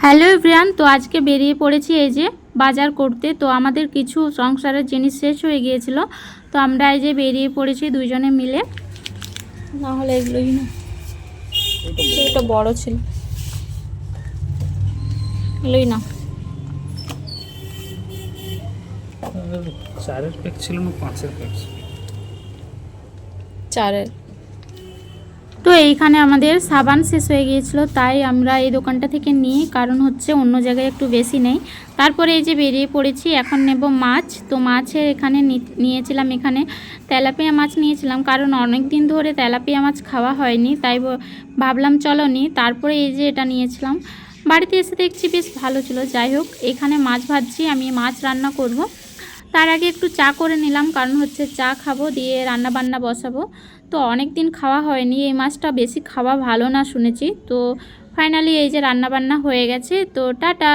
Hello everyone, তো আজকে বেরিয়ে পড়েছি এই যে বাজার করতে। তো আমাদের কিছু সংসারের জিনিস শেষ হয়ে গিয়েছিল, তো আমরা এই যে বেরিয়ে পড়েছি দুইজনে মিলে। না হলে এগুলোই না, এটা বড় ছিল, এগুলোই না। চারের প্যাক ছিল না, পাঁচের প্যাক ছিল। চারের। তো এইখানে আমাদের সাবান শেষ হয়ে গিয়েছিল, তাই আমরা এই দোকানটা থেকে নিই, কারণ হচ্ছে অন্য জায়গায় একটু বেশি নেই। তারপরে এই যে বেরিয়ে পড়েছি, এখন নেব মাছ। তো মাছের এখানে নিয়েছিলাম, এখানে তেলাপিয়া মাছ নিয়েছিলাম, কারণ অনেক দিন ধরে তেলাপিয়া মাছ খাওয়া হয়নি, তাই ভাবলাম চলো নিই। তারপরে এই যে এটা নিয়েছিলাম, বাড়িতে এসে দেখছি বেশ ভালো ছিল। যাই হোক, এখানে মাছ ভাজছি, আমি মাছ রান্না করব। তার আগে একটু চা করে নিলাম, কারণ হচ্ছে চা খাবো, দিয়ে রান্না বান্না বসাবো। তো অনেক দিন খাওয়া হয়নি, এই মাছটা বেশি খাওয়া ভালো না শুনেছি। তো ফাইনালি এই যে রান্না বান্না হয়ে গেছে, তো টাটা।